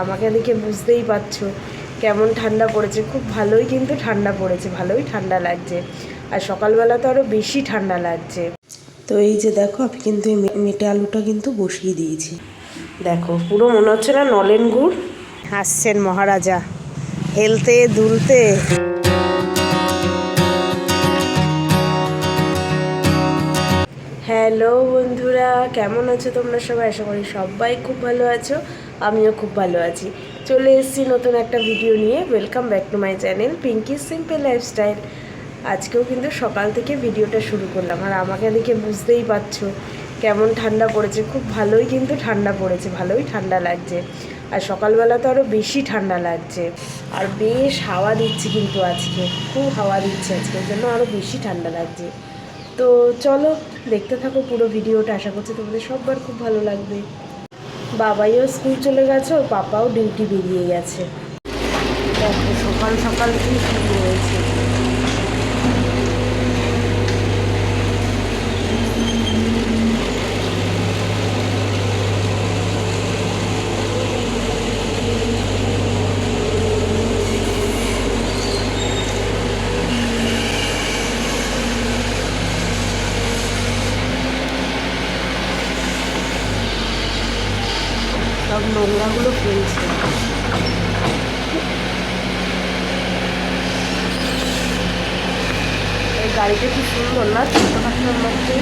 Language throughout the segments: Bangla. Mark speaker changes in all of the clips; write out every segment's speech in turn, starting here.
Speaker 1: আমাকে দেখে বুঝতেই পারছো কেমন ঠান্ডা পড়েছে। খুব ভালোই কিন্তু ঠান্ডা পড়েছে, ভালোই ঠান্ডা লাগছে। আর সকালবেলা তো আরও বেশি ঠান্ডা লাগছে। তো এই যে দেখো, আমি কিন্তু এই মেটে আলুটা কিন্তু বসিয়ে দিয়েছি। দেখো পুরো মনে হচ্ছে না নলেন গুড়। আসছেন মহারাজা হেলতে দুলতে। হ্যালো বন্ধুরা, কেমন আছো তোমরা সবাই? আশা করি সবাই খুব ভালো আছো, আমিও খুব ভালো আছি। চলে এসেছি নতুন একটা ভিডিও নিয়ে। Welcome back to my channel Pinki simple lifestyle. আজকেও কিন্তু সকাল থেকে ভিডিওটা শুরু করলাম। আর আমাকে দেখে বুঝতেই পারছো কেমন ঠান্ডা পড়েছে। খুব ভালোই কিন্তু ঠান্ডা পড়েছে, ভালোই ঠান্ডা লাগছে। আর সকালবেলা তো আরও বেশি ঠান্ডা লাগছে। আর বেশ হাওয়া দিচ্ছে কিন্তু আজকে, খুব হাওয়া দিচ্ছে আজকে, ওই জন্য আরও বেশি ঠান্ডা লাগছে। তো চলো দেখতে থাকো পুরো ভিডিওটা, আশা করছি তোমাদের সবার খুব ভালো লাগবে। বাবাইও স্কুল চলে গেছে, ওর পাপাও ডিউটি বেরিয়ে গেছে। দেখো সকাল সকাল কি শুরু হয়েছে। সব নোংরাগুলো ফেলছে। এই গাড়িটা কি সুন্দর না, ছোটখাটোর মধ্যে।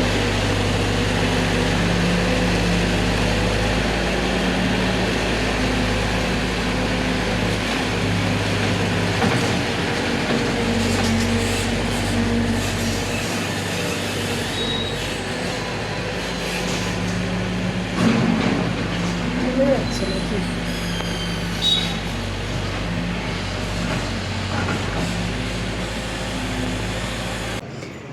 Speaker 1: চলে যাচ্ছে নাকি?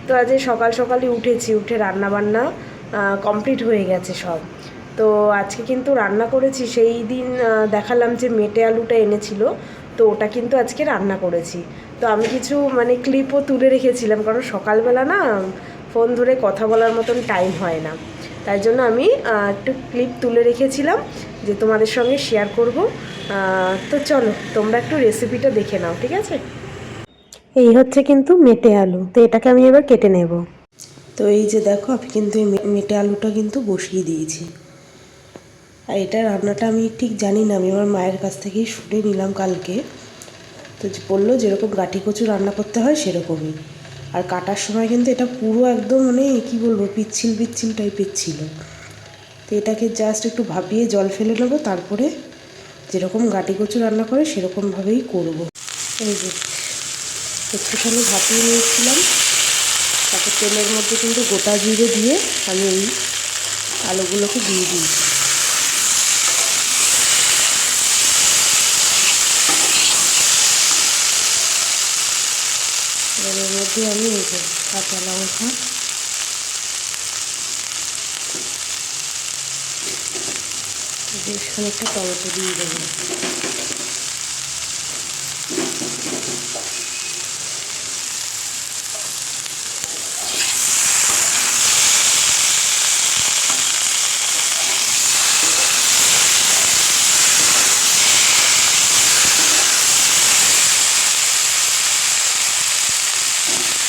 Speaker 1: তো আজ সকাল সকালই উঠেছি, উঠে রান্নাবান্না কমপ্লিট হয়ে গেছে সব। তো আজকে কিন্তু রান্না করেছি, সেই দিন দেখালাম যে মেটে আলুটা এনেছিল, তো ওটা কিন্তু আজকে রান্না করেছি। তো আমি কিছু মানে ক্লিপও তুলে রেখেছিলাম, কারণ সকালবেলা না ফোন ধরে কথা বলার মতন টাইম হয় না। তাই জন্য আমি একটু ক্লিপ তুলে রেখেছিলাম যে তোমাদের সঙ্গে শেয়ার করব। তো চলো তোমরা একটু রেসিপিটা দেখে নাও, ঠিক আছে? এই হচ্ছে কিন্তু মেটে আলু, তো এটাকে আমি এবার কেটে নেব। তো এই যে দেখো, আমি কিন্তু এই মেটে আলুটা কিন্তু বসিয়ে দিয়েছি। আর এটা রান্নাটা আমি ঠিক জানি না, আমি আমার মায়ের কাছ থেকেই শুনে নিলাম কালকে। তো বললো যেরকম গাটি কচু রান্না করতে হয় সেরকমই। আর কাটার সময় কিন্তু এটা পুরো একদম মানে কী বলবো, পিচ্ছিল পিচ্ছিল টাইপের ছিল। তো এটাকে জাস্ট একটু ভাপিয়ে জল ফেলে নেবো, তারপরে যেরকম গাটি কচু রান্না করে সেরকমভাবেই করব। এই যে একটুখানি ভাপিয়ে নিয়েছিলাম, তারপর তেলের মধ্যে কিন্তু গোটা জিরে দিয়ে আমি এই আলুগুলোকে দিয়ে দিয়েছি। এবার এর মধ্যে আমি এই যে কাঁচা লঙ্কা, বেশ খানিকটা টমেটো দিয়ে দেবো।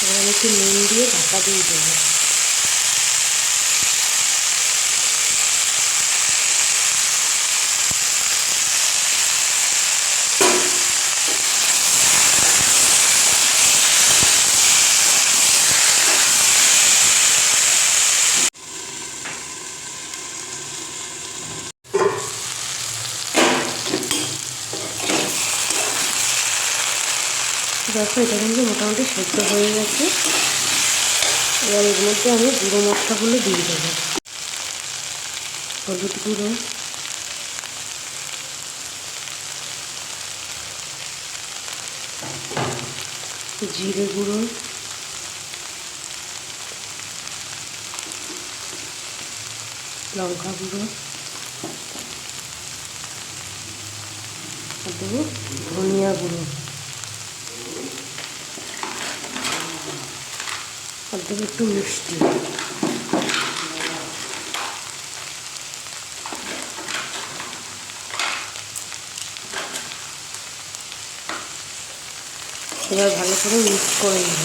Speaker 1: এবার আমি একটু নুন দিয়ে ঢাকা দিয়ে দেবো। দেখো এটা কিন্তু মোটামুটি সেদ্ধ হয়ে গেছে। এবার এর মধ্যে আমি গুঁড়ো মশলাগুলো দিয়ে দেবো। হলুদ গুঁড়ো, জিরে গুঁড়ো, লঙ্কা গুঁড়ো, আর দেবো ধনিয়া গুঁড়ো, আর দেবো একটু মিষ্টি। এবার ভালো করে মিক্স করে নেব।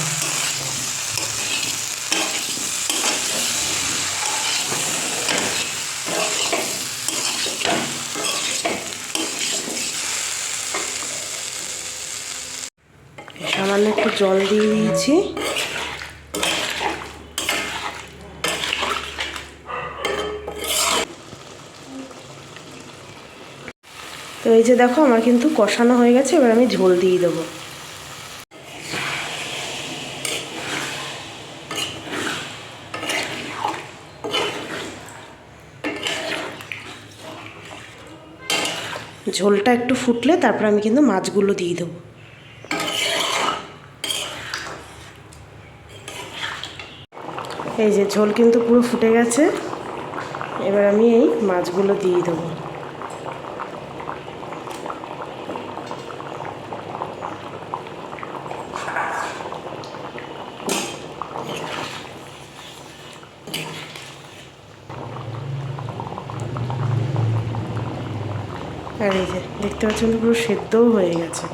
Speaker 1: সামান্য একটু জল দিয়ে দিয়েছি। তো এই যে দেখো আমার কিন্তু কষানো হয়ে গেছে, এবার আমি ঝোল দিয়ে দেবো। ঝোলটা একটু ফুটলে তারপর আমি কিন্তু মাছগুলো দিয়ে দেবো। এই যে ঝোল কিন্তু পুরো ফুটে গেছে, এবার আমি এই মাছগুলো দিয়ে দেবো। আর এই যে দেখতে পাচ্ছেন পুরো সেদ্ধও হয়ে গেছে।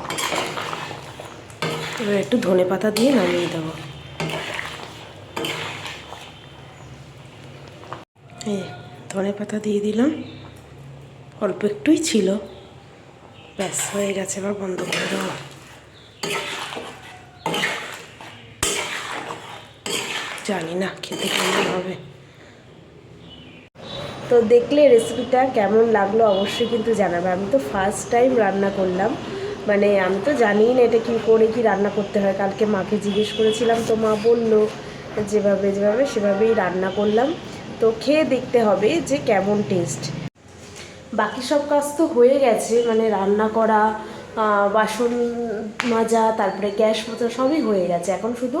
Speaker 1: এবার একটু ধনেপাতা দিয়ে নামিয়ে দেবো। এই ধনেপাতা দিয়ে দিলাম, অল্প একটুই ছিল, ব্যাস হয়ে গেছে। এবার বন্ধ করে দেবো। জানি না খেতে কেমন হবে। তো দেখলে রেসিপিটা কেমন লাগলো অবশ্যই কিন্তু জানাবে। আমি তো ফার্স্ট টাইম রান্না করলাম, মানে আমি তো জানিই না এটা কী করে কি রান্না করতে হয়। কালকে মাকে জিজ্ঞেস করেছিলাম, তো মা বললো যেভাবে সেভাবেই রান্না করলাম। তো খেয়ে দেখতে হবে যে কেমন টেস্ট। বাকি সব কাজ তো হয়ে গেছে, মানে রান্না করা, বাসন মাজা, তারপরে গ্যাস মোছা সবই হয়ে গেছে। এখন শুধু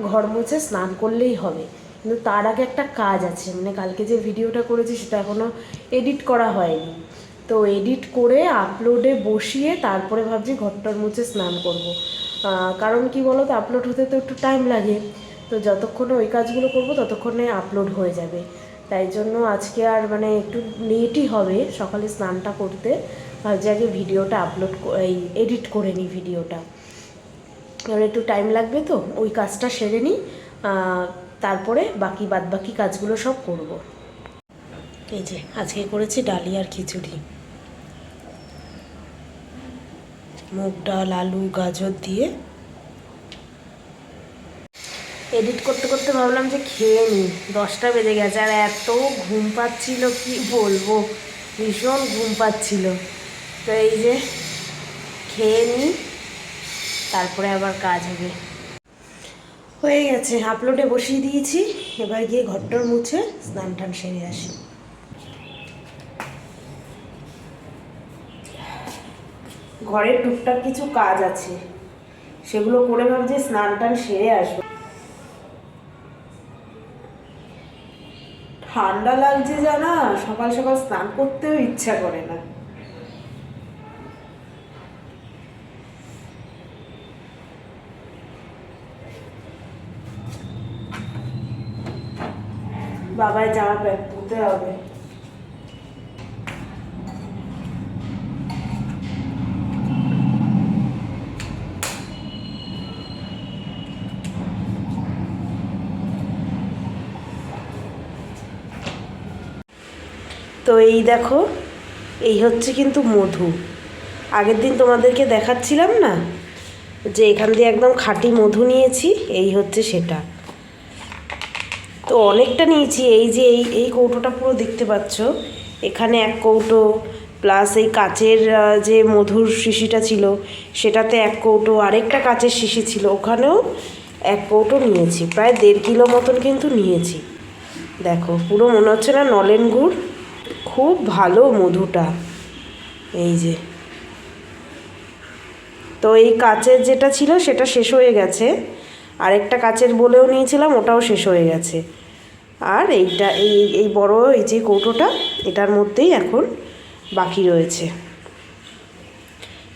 Speaker 1: ঘর মুছে স্নান করলেই হবে। কিন্তু তার আগে একটা কাজ আছে, মানে কালকে যে ভিডিওটা করেছি সেটা এখনও এডিট করা হয়নি। তো এডিট করে আপলোডে বসিয়ে তারপরে ভাবছি ঘরটার মুছে স্নান করব। কারণ কি বলো তো, আপলোড হতে তো একটু টাইম লাগে। তো যতক্ষণে ওই কাজগুলো করব ততক্ষণে আপলোড হয়ে যাবে। তাই জন্য আজকে আর মানে একটু লেটই হবে সকালে স্নানটা করতে। ভাবছি আগে ভিডিওটা এই এডিট করে নিই ভিডিওটা, কারণ একটু টাইম লাগবে। তো ওই কাজটা সেরে নিই, তারপরে বাদবাকি কাজগুলো সব করব। এই যে আজকে করেছি ডালি আর খিচুড়ি, মুগ ডাল, আলু, গাজর দিয়ে। এডিট করতে করতে ভাবলাম যে খেয়ে নিই, 10টা বেজে গেছে। আর এত ঘুম পাচ্ছিল কি বলবো, ভীষণ ঘুম পাচ্ছিল। তো এই যে খেয়ে নিই, তারপরে আবার কাজ হবে। হয়ে গেছে, আপলোডে বসিয়ে দিয়েছি। এবার গিয়ে ঘরটার মুছে স্নান টান সেরে আসি। ঘরের টুকটাক কিছু কাজ আছে, সেগুলো করে ভাবছি স্নান টান সেরে আসবো। ঠান্ডা লাগছে জানা, সকাল সকাল স্নান করতেও ইচ্ছা করে না। বাবার জামা প্যান্ট ধুতে হবে। তো এই দেখো, এই হচ্ছে কিন্তু মধু। আগের দিন তোমাদেরকে দেখাচ্ছিলাম না যে এখান দিয়ে একদম খাঁটি মধু নিয়েছি, এই হচ্ছে সেটা। তো অনেকটা নিয়েছি। এই যে এই কৌটোটা পুরো দেখতে পাচ্ছ, এখানে 1 কৌটো, প্লাস এই কাচের যে মধুর শিশিটা ছিল সেটাতে 1 কৌটো, আরেকটা কাচের শিশি ছিল ওখানেও 1 কৌটো নিয়েছি। প্রায় 1.5 কিলো মতন কিন্তু নিয়েছি। দেখো পুরো মনে হচ্ছে না নলেন গুড়। খুব ভালো মধুটা। এই যে, তো এই কাচের যেটা ছিল সেটা শেষ হয়ে গেছে, আরেকটা কাচের বলেও নিয়েছিলাম, ওটাও শেষ হয়ে গেছে। আর এইটা এই বড় এই যে কৌটোটা, এটার মধ্যেই এখন বাকি রয়েছে।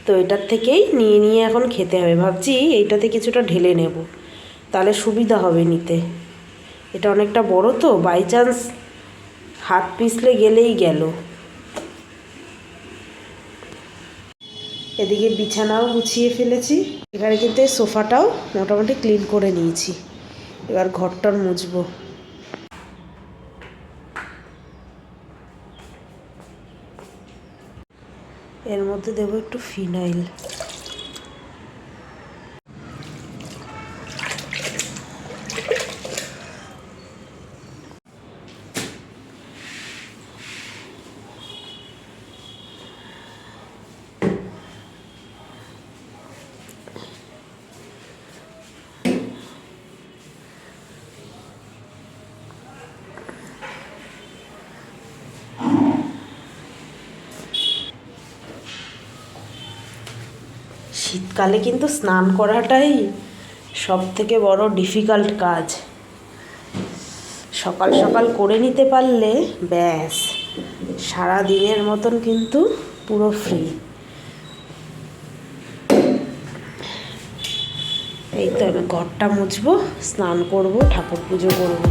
Speaker 1: তো এটার থেকেই নিয়ে এখন খেতে হবে। ভাবছি এইটাতে কিছুটা ঢেলে নেব, তাহলে সুবিধা হবে নিতে। এটা অনেকটা বড়, তো বাই চান্স হাত পিছলে গেলেই গেল। এদিকে বিছানাও গুছিয়ে ফেলেছি। এখানে কিন্তু এই সোফাটাও মোটামুটি ক্লিন করে নিয়েছি। এবার ঘরটর মুছবো। এর মধ্যে দেবো একটু ফিনাইল। শীতকালে কিন্তু স্নান করাটাই সব থেকে বড় ডিফিকাল্ট কাজ। সকাল সকাল করে নিতে পারলে ব্যাস সারা দিনের মতন কিন্তু পুরো ফ্রি। এই তো আমি ঘরটা মুছবো, স্নান করব, ঠাকুর পুজো করবো।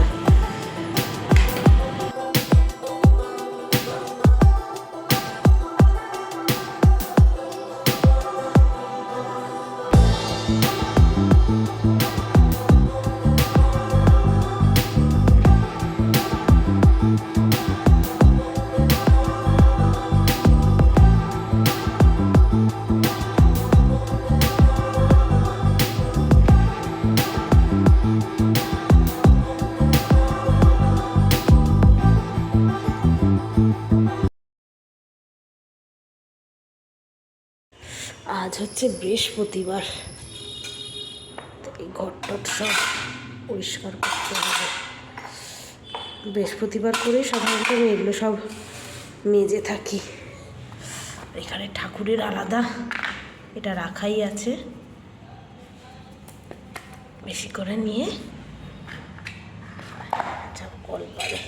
Speaker 1: আজ হচ্ছে বৃহস্পতিবার, এই ঘরটর সব পরিষ্কার করতে হবে। বৃহস্পতিবার করেই সাধারণত আমি এগুলো সব মেজে থাকি। এখানে ঠাকুরের আলাদা এটা রাখাই আছে, বেশি করে নিয়ে কল পারে।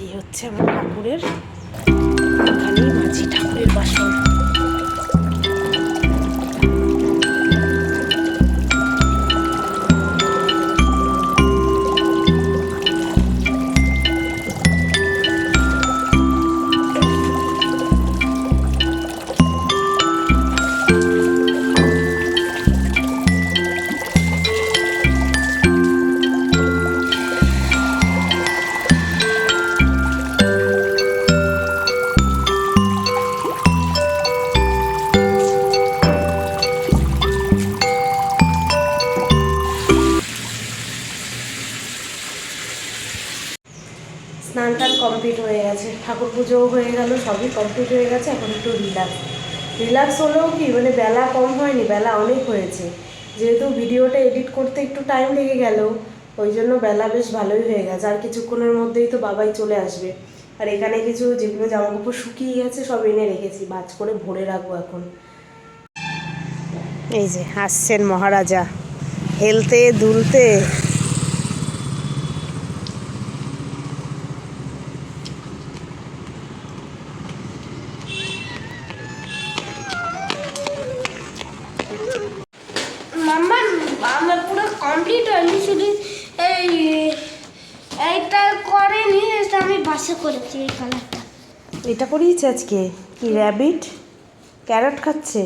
Speaker 1: এই হচ্ছে আমার ঠাকুরের, এখানেই মাঝি ঠাকুরের বাসন। স্নান টান কমপ্লিট হয়ে গেছে, ঠাকুর পুজোও হয়ে গেল, সবই কমপ্লিট হয়ে গেছে। এখন একটু রিল্যাক্স হলেও কি মানে বেলা কম হয়নি, বেলা অনেক হয়েছে। যেহেতু ভিডিওটা এডিট করতে একটু টাইম লেগে গেল, ওই জন্য বেলা বেশ ভালোই হয়ে গেছে। আর কিছুক্ষণের মধ্যেই তো বাবাই চলে আসবে। আর এখানে কিছু যেগুলো জামাকাপড় শুকিয়ে গেছে সব এনে রেখেছি, ভাঁজ করে ভরে রাখবো এখন। এই যে আসছেন মহারাজা, হেলতে দুলতে।
Speaker 2: আমার পুরো কমপ্লিট হয়নি, শুধু এইটা করেনি, আমি বাসে করেছি এই কালারটা।
Speaker 1: এটা করিয়েছে আজকে কি র্যাবিট ক্যারট খাচ্ছে?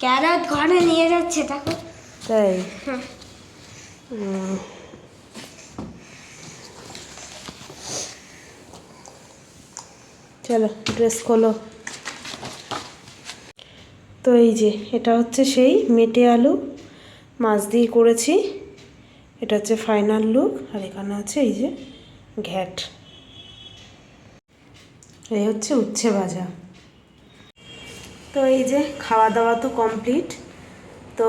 Speaker 2: ক্যারট ঘরে নিয়ে যাচ্ছে দেখো।
Speaker 1: তাই? চলো ড্রেস খোলো। তো এই যে এটা হচ্ছে সেই মেটে আলু মাছ দিয়ে করেছি, এটা হচ্ছে ফাইনাল লুক। আর এখানে আছে এই যে ঘ্যাট, এই হচ্ছে উচ্ছে ভাজা। তো এই যে খাওয়া দাওয়া তো কমপ্লিট। তো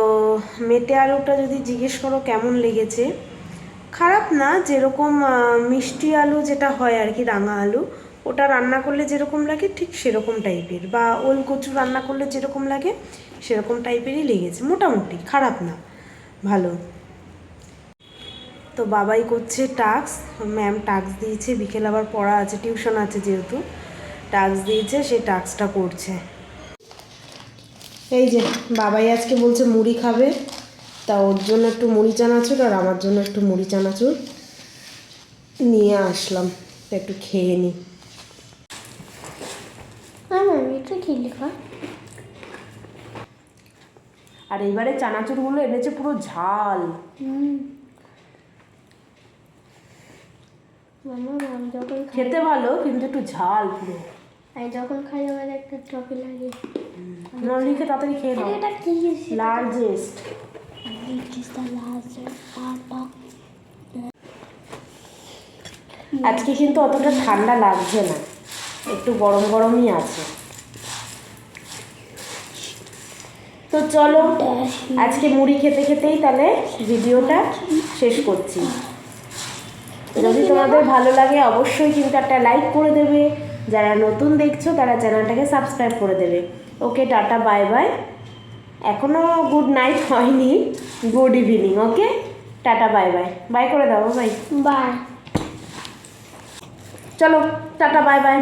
Speaker 1: মেটে আলুটা যদি জিজ্ঞেস করো কেমন লেগেছে, খারাপ না। যেরকম মিষ্টি আলু যেটা হয় আর কি, রাঙা আলু, ওটা রান্না করলে যেরকম লাগে ঠিক সেরকম টাইপের, বা ওল কচু রান্না করলে যেরকম লাগে সেরকম টাইপেরই লেগেছে। মোটামুটি খারাপ না, ভালো। তো বাবাই করছে টাস্ক, ম্যাম টাস্ক দিয়েছে, বিকেল আবার পড়া আছে, টিউশন আছে, যেহেতু টাস্ক দিয়েছে সেই টাস্কটা করছে। এই যে বাবাই আজকে বলছে মুড়ি খাবে, তা ওর জন্য একটু মুড়ি চানাচুর আর আমার জন্য একটু মুড়ি চানাচুর নিয়ে আসলাম, তা একটু খেয়ে নিই।
Speaker 2: এটা কি লেখা?
Speaker 1: আর এবারে চানাচুরগুলো এনেছে পুরো ঝাল।
Speaker 2: মামা আমি যখন
Speaker 1: খেতে ভালো কিন্তু একটু ঝাল পুরো।
Speaker 2: আমি যখন খাই আমার একটা ট্রফি লাগে।
Speaker 1: নলিকে তাড়াতাড়ি খেয়ে নাও।
Speaker 2: এটা কি?
Speaker 1: লার্জেস্ট। আজকে কিন্তু অতটা ঠান্ডা লাগছে না, একটু গরম গরমই আছে। তো চলো আজকে মুড়ি খেতে খেতেই তাহলে ভিডিওটা শেষ করছি। যদি তোমাদের ভালো লাগে অবশ্যই কিন্তু একটা লাইক করে দেবে, যারা নতুন দেখছো তারা চ্যানেলটাকে সাবস্ক্রাইব করে দেবে। Okay, tata bye bye. এখনও গুড নাইট হয়নি, good evening. Okay, tata bye bye. Bye করে দাও। Bye
Speaker 2: bye.
Speaker 1: চলো, টাটা বাই বাই।